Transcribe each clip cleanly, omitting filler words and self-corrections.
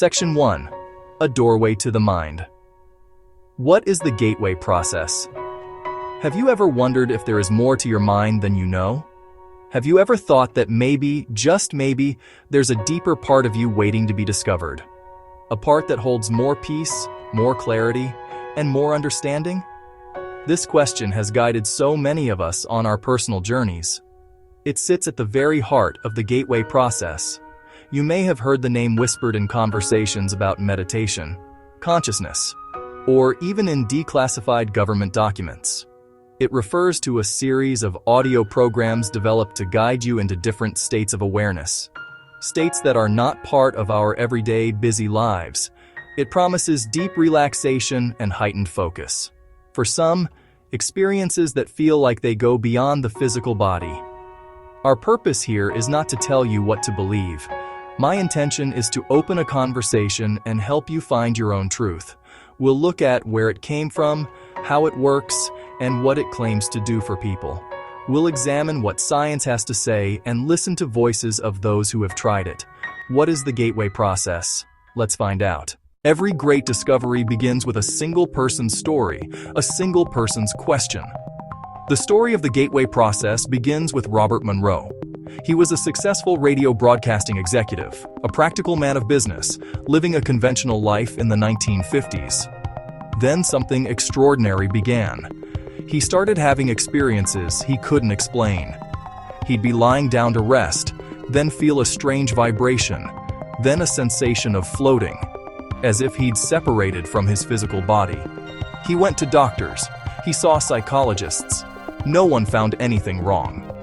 Section 1. A doorway to the mind. What is the gateway process? Have you ever wondered if there is more to your mind than you know? Have you ever thought that maybe, just maybe, there's a deeper part of you waiting to be discovered? A part that holds more peace, more clarity, and more understanding? This question has guided so many of us on our personal journeys. It sits at the very heart of the gateway process. You may have heard the name whispered in conversations about meditation, consciousness, or even in declassified government documents. It refers to a series of audio programs developed to guide you into different states of awareness, states that are not part of our everyday busy lives. It promises deep relaxation and heightened focus. For some, experiences that feel like they go beyond the physical body. Our purpose here is not to tell you what to believe. My intention is to open a conversation and help you find your own truth. We'll look at where it came from, how it works, and what it claims to do for people. We'll examine what science has to say and listen to voices of those who have tried it. What is the gateway process? Let's find out. Every great discovery begins with a single person's story, a single person's question. The story of the gateway process begins with Robert Monroe. He was a successful radio broadcasting executive, a practical man of business, living a conventional life in the 1950s. Then something extraordinary began. He started having experiences he couldn't explain. He'd be lying down to rest, then feel a strange vibration, then a sensation of floating, as if he'd separated from his physical body. He went to doctors. He saw psychologists. No one found anything wrong.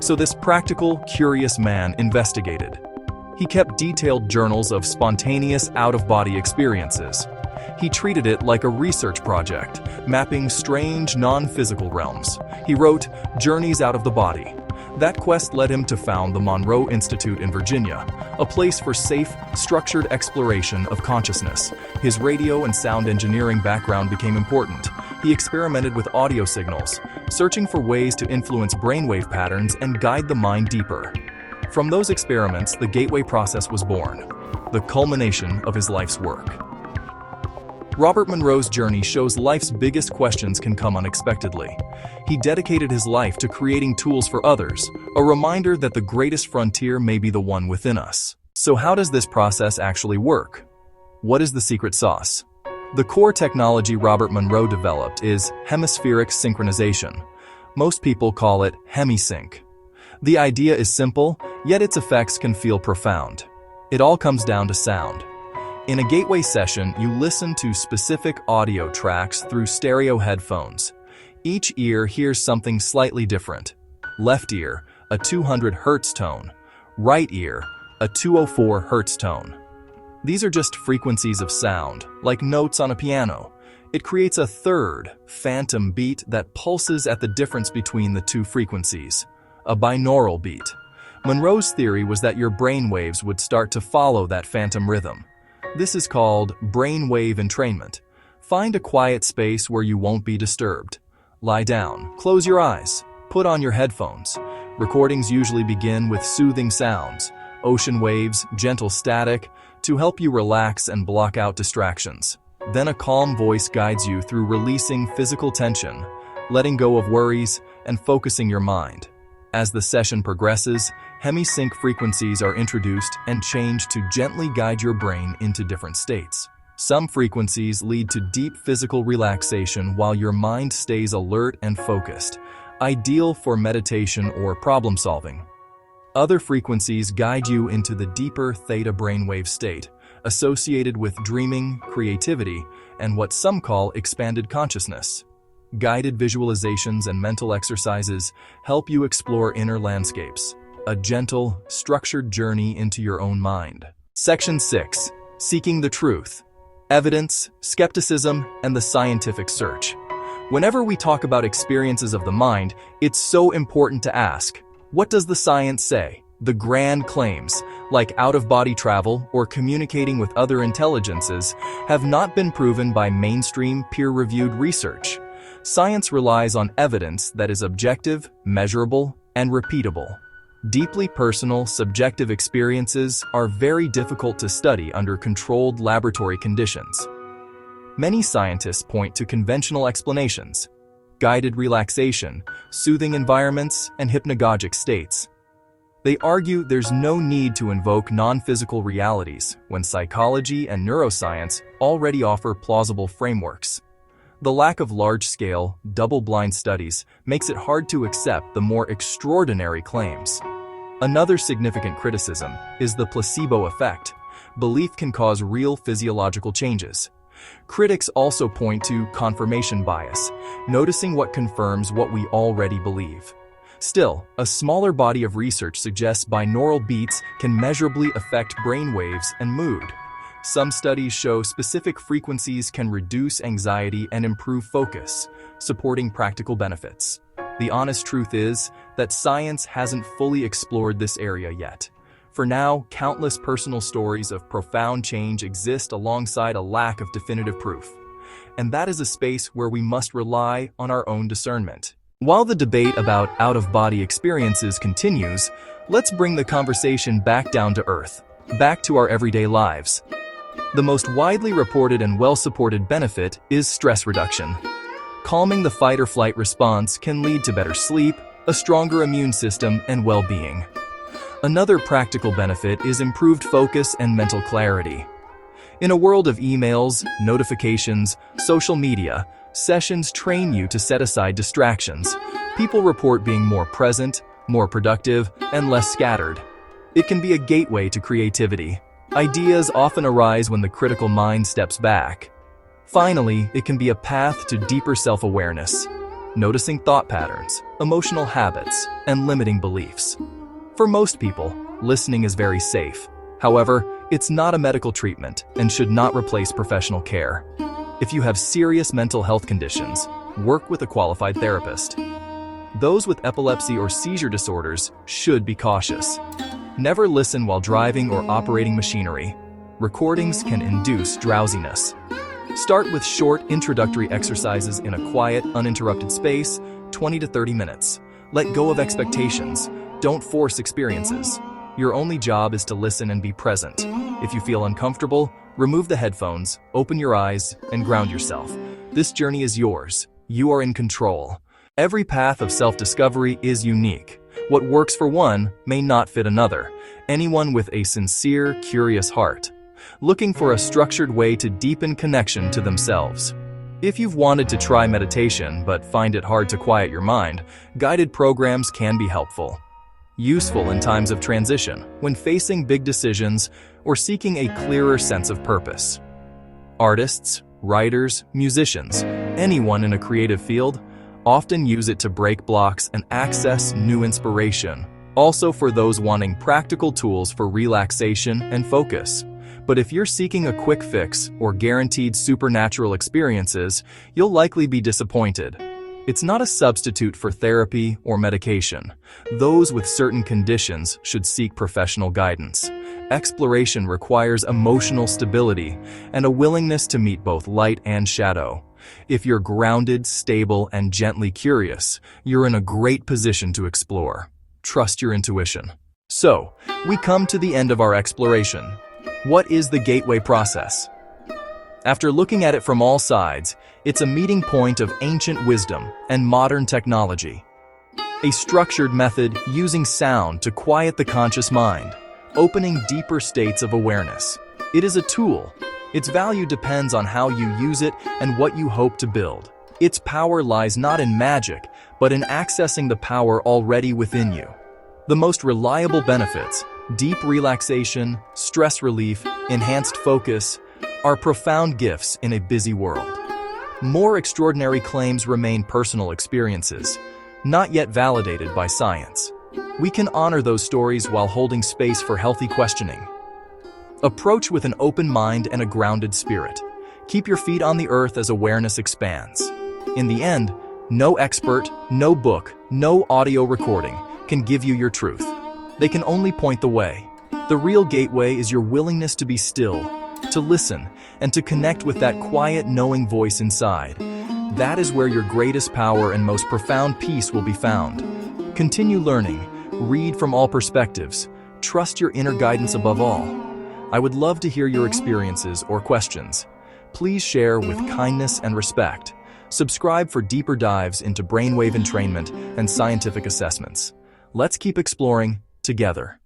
So this practical, curious man investigated. He kept detailed journals of spontaneous out-of-body experiences. He treated it like a research project, mapping strange, non-physical realms. He wrote Journeys Out of the Body. That quest led him to found the Monroe Institute in Virginia, a place for safe, structured exploration of consciousness. His radio and sound engineering background became important. He experimented with audio signals, searching for ways to influence brainwave patterns and guide the mind deeper. From those experiments, the gateway process was born, the culmination of his life's work. Robert Monroe's journey shows life's biggest questions can come unexpectedly. He dedicated his life to creating tools for others, a reminder that the greatest frontier may be the one within us. So how does this process actually work? What is the secret sauce? The core technology Robert Monroe developed is hemispheric synchronization. Most people call it hemisync. The idea is simple, yet its effects can feel profound. It all comes down to sound. In a gateway session, you listen to specific audio tracks through stereo headphones. Each ear hears something slightly different. Left ear, a 200 Hz tone. Right ear, a 204 Hz tone. These are just frequencies of sound, like notes on a piano. It creates a third, phantom beat that pulses at the difference between the two frequencies, a binaural beat. Monroe's theory was that your brain waves would start to follow that phantom rhythm. This is called brainwave entrainment. Find a quiet space where you won't be disturbed. Lie down, close your eyes, put on your headphones. Recordings usually begin with soothing sounds, ocean waves, gentle static, to help you relax and block out distractions. Then a calm voice guides you through releasing physical tension, letting go of worries, and focusing your mind. As the session progresses, hemisync frequencies are introduced and changed to gently guide your brain into different states. Some frequencies lead to deep physical relaxation while your mind stays alert and focused, ideal for meditation or problem solving. Other frequencies guide you into the deeper theta brainwave state, associated with dreaming, creativity, and what some call expanded consciousness. Guided visualizations and mental exercises help you explore inner landscapes, a gentle, structured journey into your own mind. Section 6. Seeking the truth. Evidence, skepticism, and the scientific search. Whenever we talk about experiences of the mind, it's so important to ask, what does the science say? The grand claims, like out-of-body travel or communicating with other intelligences, have not been proven by mainstream, peer-reviewed research. Science relies on evidence that is objective, measurable, and repeatable. Deeply personal, subjective experiences are very difficult to study under controlled laboratory conditions. Many scientists point to conventional explanations: guided relaxation, soothing environments, and hypnagogic states. They argue there's no need to invoke non-physical realities when psychology and neuroscience already offer plausible frameworks. The lack of large-scale, double-blind studies makes it hard to accept the more extraordinary claims. Another significant criticism is the placebo effect. Belief can cause real physiological changes. Critics also point to confirmation bias, noticing what confirms what we already believe. Still, a smaller body of research suggests binaural beats can measurably affect brain waves and mood. Some studies show specific frequencies can reduce anxiety and improve focus, supporting practical benefits. The honest truth is that science hasn't fully explored this area yet. For now, countless personal stories of profound change exist alongside a lack of definitive proof. And that is a space where we must rely on our own discernment. While the debate about out-of-body experiences continues, let's bring the conversation back down to earth, back to our everyday lives. The most widely reported and well-supported benefit is stress reduction. Calming the fight-or-flight response can lead to better sleep, a stronger immune system, and well-being. Another practical benefit is improved focus and mental clarity. In a world of emails, notifications, social media, sessions train you to set aside distractions. People report being more present, more productive, and less scattered. It can be a gateway to creativity. Ideas often arise when the critical mind steps back. Finally, it can be a path to deeper self-awareness, noticing thought patterns, emotional habits, and limiting beliefs. For most people, listening is very safe. However, it's not a medical treatment and should not replace professional care. If you have serious mental health conditions, work with a qualified therapist. Those with epilepsy or seizure disorders should be cautious. Never listen while driving or operating machinery. Recordings can induce drowsiness. Start with short introductory exercises in a quiet, uninterrupted space, 20 to 30 minutes. Let go of expectations. Don't force experiences. Your only job is to listen and be present. If you feel uncomfortable, remove the headphones, open your eyes, and ground yourself. This journey is yours. You are in control. Every path of self-discovery is unique. What works for one may not fit another. Anyone with a sincere, curious heart, looking for a structured way to deepen connection to themselves. If you've wanted to try meditation but find it hard to quiet your mind, guided programs can be helpful. Useful in times of transition, when facing big decisions or seeking a clearer sense of purpose. Artists, writers, musicians, anyone in a creative field often use it to break blocks and access new inspiration. Also for those wanting practical tools for relaxation and focus. But if you're seeking a quick fix or guaranteed supernatural experiences, you'll likely be disappointed. It's not a substitute for therapy or medication. Those with certain conditions should seek professional guidance. Exploration requires emotional stability and a willingness to meet both light and shadow. If you're grounded, stable, and gently curious, you're in a great position to explore. Trust your intuition. So, we come to the end of our exploration. What is the gateway process? After looking at it from all sides, it's a meeting point of ancient wisdom and modern technology. A structured method using sound to quiet the conscious mind, opening deeper states of awareness. It is a tool. Its value depends on how you use it and what you hope to build. Its power lies not in magic, but in accessing the power already within you. The most reliable benefits, deep relaxation, stress relief, enhanced focus, are profound gifts in a busy world. More extraordinary claims remain personal experiences, not yet validated by science. We can honor those stories while holding space for healthy questioning. Approach with an open mind and a grounded spirit. Keep your feet on the earth as awareness expands. In the end, no expert, no book, no audio recording can give you your truth. They can only point the way. The real gateway is your willingness to be still, to listen, and to connect with that quiet, knowing voice inside. That is where your greatest power and most profound peace will be found. Continue learning, Read from all perspectives. Trust your inner guidance above all. I would love to hear your experiences or questions. Please share with kindness and respect. Subscribe for deeper dives into brainwave entrainment and scientific assessments. Let's keep exploring together.